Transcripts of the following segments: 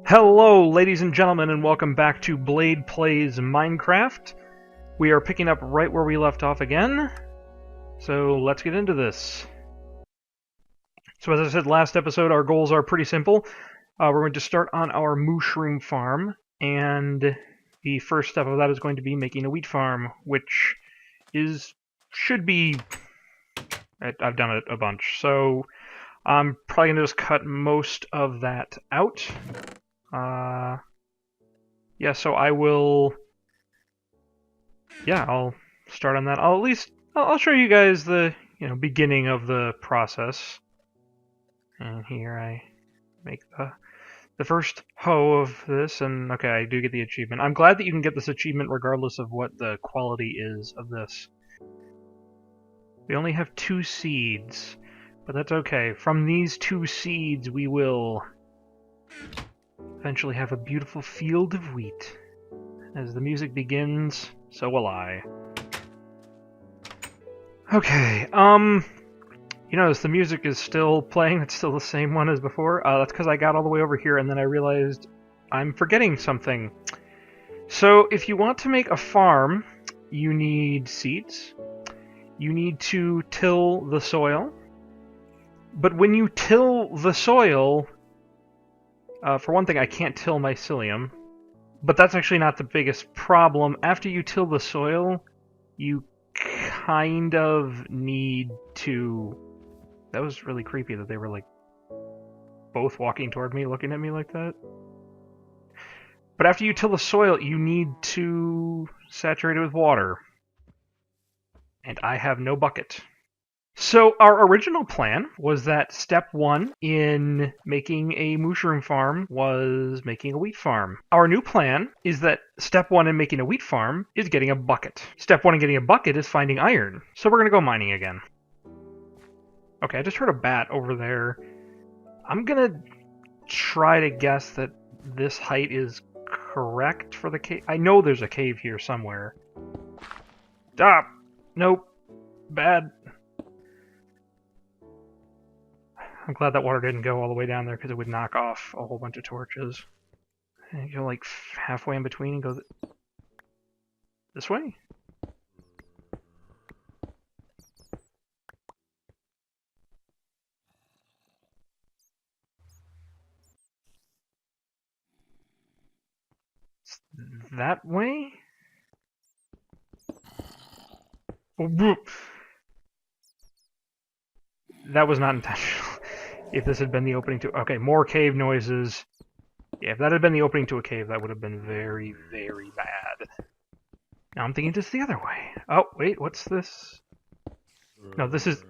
Hello, ladies and gentlemen, and welcome back to Blade Plays Minecraft. We are picking up right where we left off again, so let's get into this. So as I said last episode, our goals are pretty simple. We're going to start on our mushroom farm, and the first step of that is going to be making a wheat farm, which should be... I've done it a bunch, so I'm probably going to just cut most of that out. Yeah, so I will... Yeah, I'll start on that. I'll show you guys the, beginning of the process. And here I make the first hoe of this, and okay, I do get the achievement. I'm glad that you can get this achievement regardless of what the quality is of this. We only have 2 seeds, but that's okay. From these 2 seeds, we will eventually have a beautiful field of wheat. As the music begins, so will I. Okay, you notice the music is still playing, it's still the same one as before. That's because I got all the way over here and then I realized I'm forgetting something. So, if you want to make a farm, you need seeds. You need to till the soil. But when you till the soil, for one thing, I can't till mycelium. But that's actually not the biggest problem. After you till the soil, you kind of need to... That was really creepy that they were, like, both walking toward me, looking at me like that. But after you till the soil, you need to saturate it with water. And I have no bucket. So our original plan was that step 1 in making a mushroom farm was making a wheat farm. Our new plan is that step 1 in making a wheat farm is getting a bucket. Step 1 in getting a bucket is finding iron. So we're going to go mining again. Okay, I just heard a bat over there. I'm going to try to guess that this height is correct for the cave. I know there's a cave here somewhere. Stop! Nope. Bad. I'm glad that water didn't go all the way down there because it would knock off a whole bunch of torches. And you go like halfway in between and go this way? That way? That was not intentional. If this had been the opening to... Okay, more cave noises. Yeah, if that had been the opening to a cave, that would have been very, very bad. Now I'm thinking just the other way. Oh, wait, what's this? No, this is...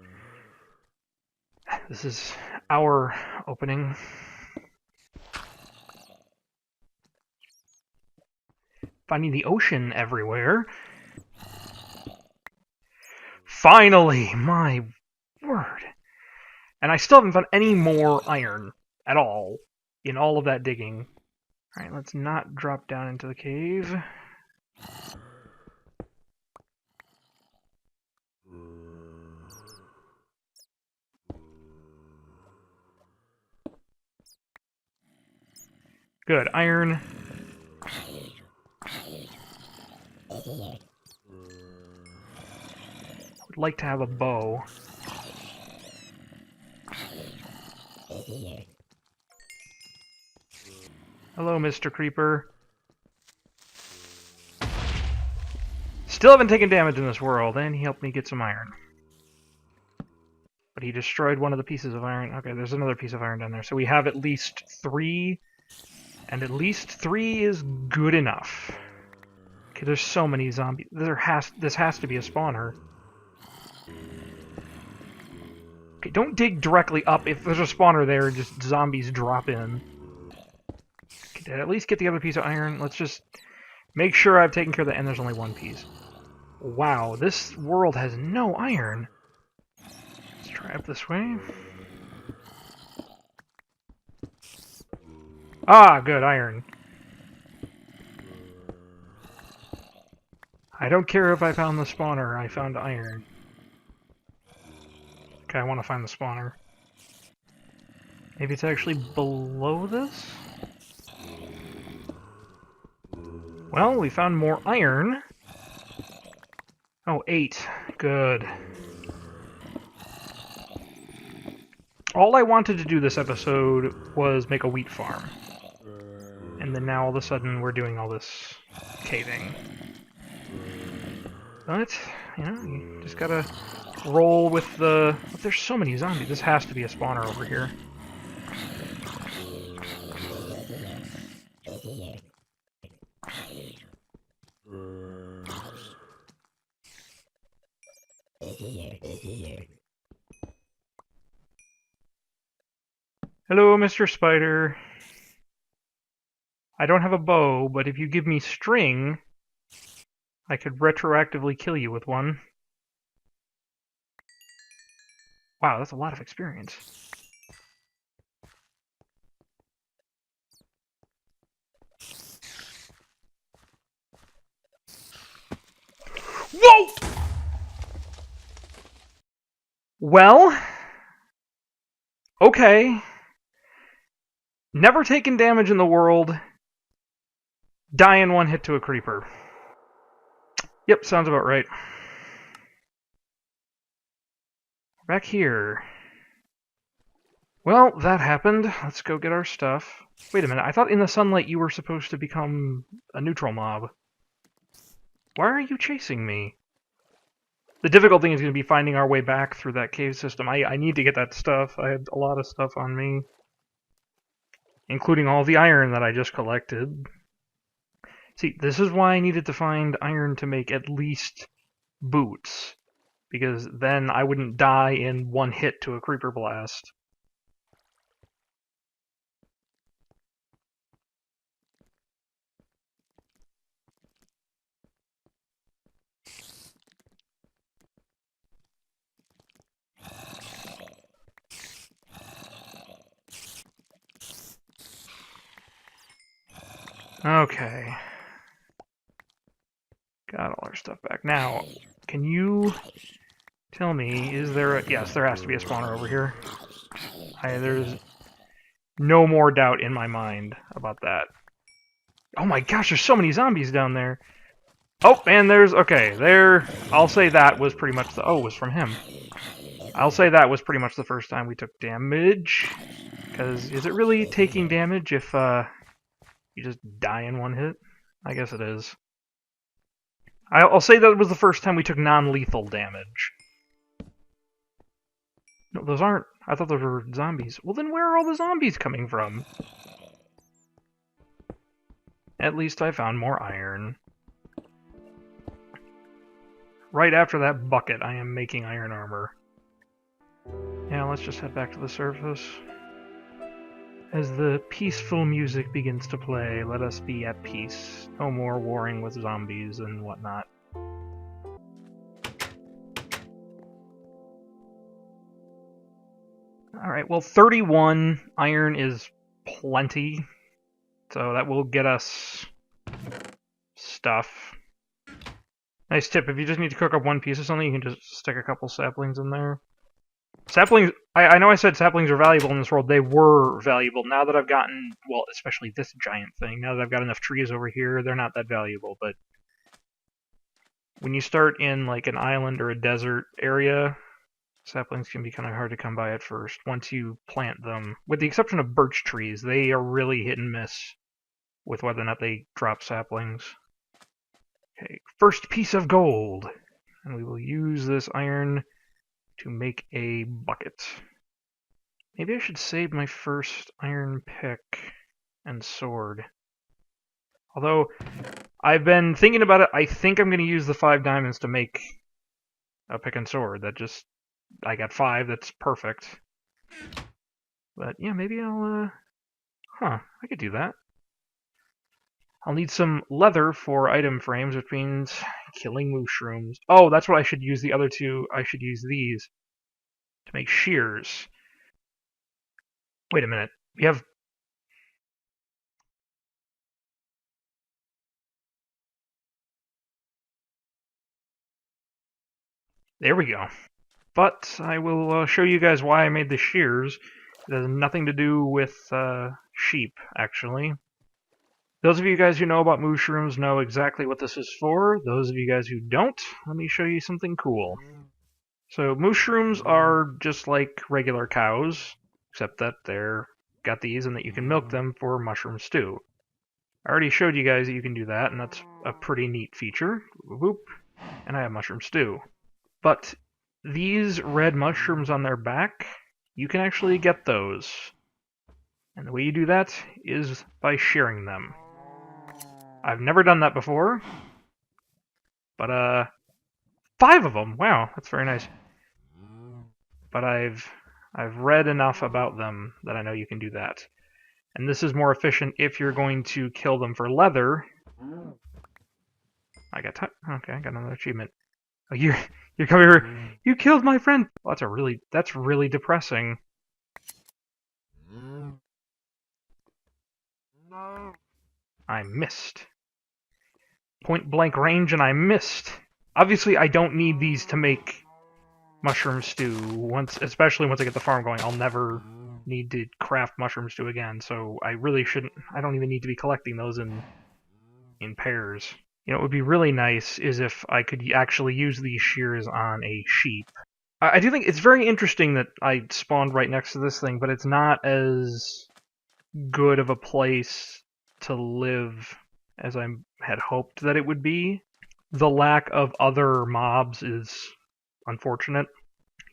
This is our opening. Finding the ocean everywhere. Finally! My word. And I still haven't found any more iron at all in all of that digging. Alright, let's not drop down into the cave. Good, iron. I would like to have a bow. Hello, Mr. Creeper. Still haven't taken damage in this world, and he helped me get some iron. But he destroyed one of the pieces of iron. Okay, there's another piece of iron down there. So we have at least 3, and at least 3 is good enough. Okay, there's so many zombies. This has to be a spawner. Okay, don't dig directly up. If there's a spawner there, just zombies drop in. Okay, did I at least get the other piece of iron? Let's just make sure I've taken care of that. And there's only 1 piece. Wow, this world has no iron. Let's try up this way. Ah, good, iron. I don't care if I found the spawner, I found iron. Okay, I want to find the spawner. Maybe it's actually below this? Well, we found more iron. Oh, 8. Good. All I wanted to do this episode was make a wheat farm. And then now all of a sudden we're doing all this caving. But, you just gotta roll with the... But there's so many zombies. This has to be a spawner over here. Hello, Mr. Spider. I don't have a bow, but if you give me string, I could retroactively kill you with one. Wow, that's a lot of experience. Whoa! Well, okay. Never taken damage in the world. Die in one hit to a creeper. Yep, sounds about right. Back here. Well, that happened. Let's go get our stuff. Wait a minute, I thought in the sunlight you were supposed to become a neutral mob. Why are you chasing me? The difficult thing is going to be finding our way back through that cave system. I need to get that stuff. I had a lot of stuff on me. Including all the iron that I just collected. See, this is why I needed to find iron to make at least boots. Because then I wouldn't die in one hit to a creeper blast. Okay. Got all our stuff back. Now, can you tell me, is there a... Yes, there has to be a spawner over here. There's no more doubt in my mind about that. Oh my gosh, there's so many zombies down there. Oh, and there's... Okay, there... I'll say that was pretty much the... Oh, it was from him. I'll say that was pretty much the first time we took damage. Because is it really taking damage if you just die in one hit? I guess it is. I'll say that was the first time we took non-lethal damage. No, those aren't. I thought those were zombies. Well, then where are all the zombies coming from? At least I found more iron. Right after that bucket, I am making iron armor. Yeah, let's just head back to the surface. As the peaceful music begins to play, let us be at peace. No more warring with zombies and whatnot. Alright, well 31 iron is plenty. So that will get us stuff. Nice tip, if you just need to cook up one piece of something, you can just stick a couple saplings in there. Saplings, I know I said saplings are valuable in this world. They were valuable. Now that I've gotten, well, especially this giant thing, now that I've got enough trees over here, they're not that valuable. But when you start in like an island or a desert area, saplings can be kind of hard to come by at first. Once you plant them, with the exception of birch trees, they are really hit and miss with whether or not they drop saplings. Okay, first piece of gold. And we will use this iron to make a bucket. Maybe I should save my first iron pick and sword. Although, I've been thinking about it, I think I'm going to use the 5 diamonds to make a pick and sword. That just... I got 5, that's perfect. But yeah, maybe I'll... I could do that. I'll need some leather for item frames, which means killing mushrooms. Oh, that's what I should use the other two. I should use these to make shears. Wait a minute. We have... There we go. But I will show you guys why I made the shears. It has nothing to do with sheep, actually. Those of you guys who know about mushrooms know exactly what this is for. Those of you guys who don't, let me show you something cool. So mushrooms are just like regular cows, except that they're got these and that you can milk them for mushroom stew. I already showed you guys that you can do that, and that's a pretty neat feature. Whoop, and I have mushroom stew. But these red mushrooms on their back, you can actually get those. And the way you do that is by shearing them. I've never done that before, but 5 of them. Wow, that's very nice. But I've read enough about them that I know you can do that. And this is more efficient if you're going to kill them for leather. I got okay, I got another achievement. Oh, you're coming here. You killed my friend. Well, that's really depressing. I missed. Point blank range and I missed. Obviously, I don't need these to make mushroom stew. Especially once I get the farm going, I'll never need to craft mushroom stew again. So I really shouldn't. I don't even need to be collecting those in pairs. You know, what would be really nice is if I could actually use these shears on a sheep. I do think it's very interesting that I spawned right next to this thing, but it's not as good of a place to live as I had hoped that it would be. The lack of other mobs is unfortunate.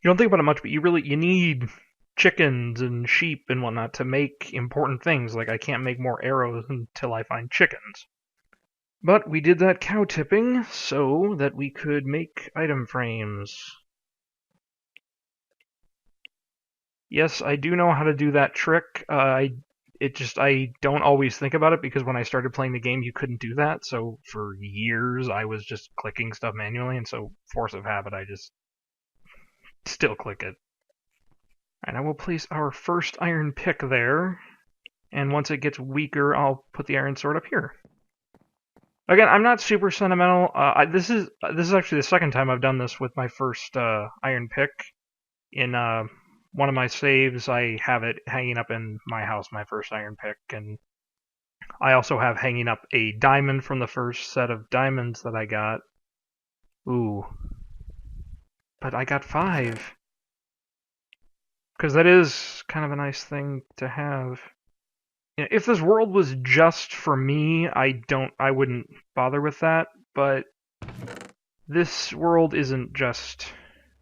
You don't think about it much, but you need chickens and sheep and whatnot to make important things. Like, I can't make more arrows until I find chickens. But we did that cow tipping so that we could make item frames. Yes, I do know how to do that trick. I don't always think about it because when I started playing the game, you couldn't do that. So for years, I was just clicking stuff manually, and so force of habit, I just still click it. Alright, I will place our first iron pick there, and once it gets weaker, I'll put the iron sword up here. Again, I'm not super sentimental. This is actually the second time I've done this with my first iron pick. In one of my saves, I have it hanging up in my house, my first iron pick, and I also have hanging up a diamond from the first set of diamonds that I got. Ooh. But I got 5. Because that is kind of a nice thing to have. You know, if this world was just for me, I wouldn't bother with that, but this world isn't just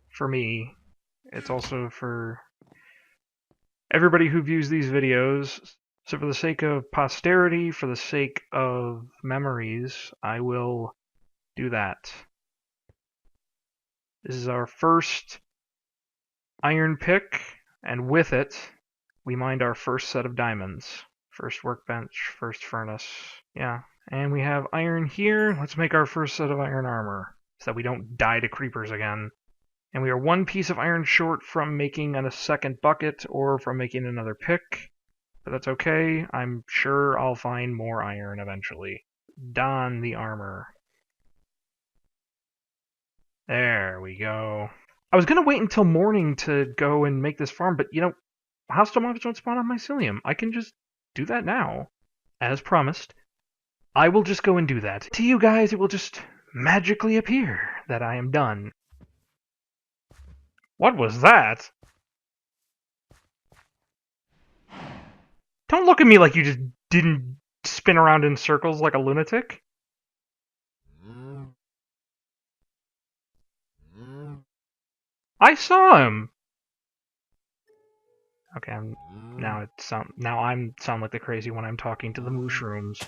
for me. It's also for everybody who views these videos. So for the sake of posterity, for the sake of memories, I will do that. This is our first iron pick, and with it, we mined our first set of diamonds. First workbench, first furnace. Yeah. And we have iron here. Let's make our first set of iron armor so that we don't die to creepers again. And we are 1 piece of iron short from making a second bucket or from making another pick. But that's okay. I'm sure I'll find more iron eventually. Don the armor. There we go. I was going to wait until morning to go and make this farm, but you know, hostile mobs don't spawn on mycelium. I can just do that now. As promised, I will just go and do that. To you guys, it will just magically appear that I am done. What was that? Don't look at me like you just didn't spin around in circles like a lunatic. I saw him. Okay, now I sound like the crazy when I'm talking to the mushrooms.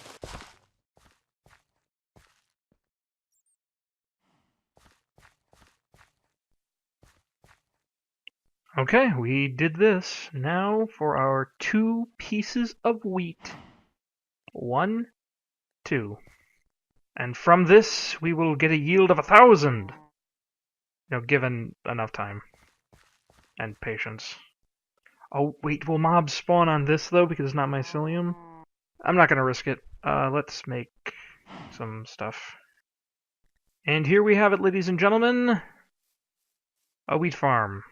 Okay, we did this. Now for our 2 pieces of wheat. 1, 2. And from this, we will get a yield of 1,000. You know, given enough time. And patience. Oh, wait, will mobs spawn on this, though, because it's not mycelium? I'm not gonna risk it. Let's make some stuff. And here we have it, ladies and gentlemen. A wheat farm.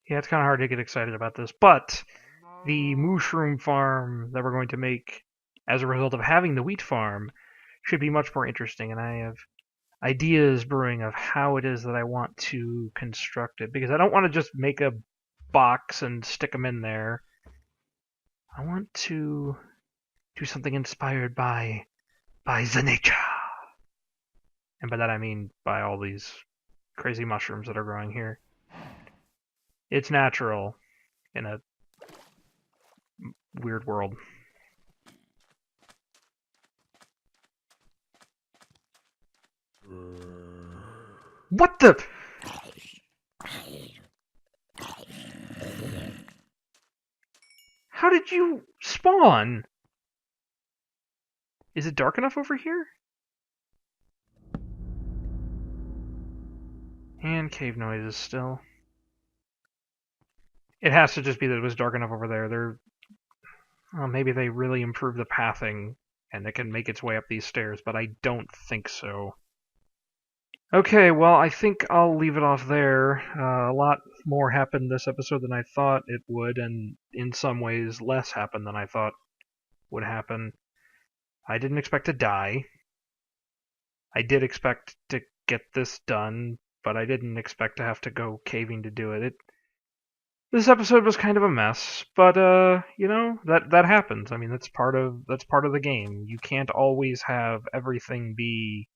Yeah, it's kind of hard to get excited about this, but the mushroom farm that we're going to make as a result of having the wheat farm should be much more interesting, and I have ideas brewing of how it is that I want to construct it, because I don't want to just make a box and stick them in there. I want to do something inspired by the nature. And by that I mean by all these crazy mushrooms that are growing here. It's natural in a weird world. What the? How did you spawn? Is it dark enough over here? And cave noises still. It has to just be that it was dark enough over there. Well, maybe they really improved the pathing and it can make its way up these stairs, but I don't think so. Okay, well, I think I'll leave it off there. A lot more happened this episode than I thought it would, and in some ways less happened than I thought would happen. I didn't expect to die. I did expect to get this done, but I didn't expect to have to go caving to do it. This episode was kind of a mess, but you know, that happens. I mean, that's part of the game. You can't always have everything be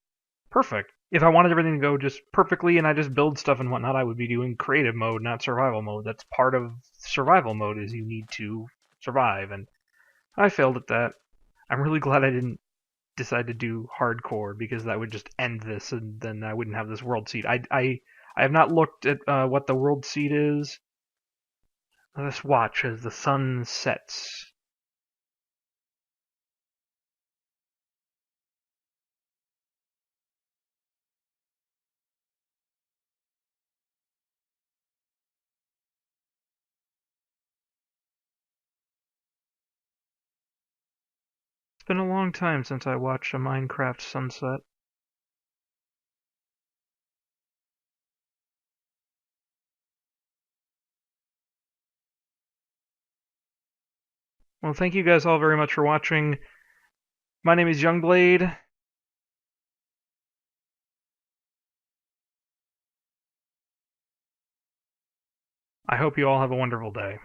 perfect. If I wanted everything to go just perfectly and I just build stuff and whatnot, I would be doing creative mode, not survival mode. That's part of survival mode, is you need to survive, and I failed at that. I'm really glad I didn't decide to do hardcore, because that would just end this, and then I wouldn't have this world seed. I have not looked at what the world seed is. Let us watch as the sun sets. It's been a long time since I watched a Minecraft sunset. Well, thank you guys all very much for watching. My name is Youngblade. I hope you all have a wonderful day.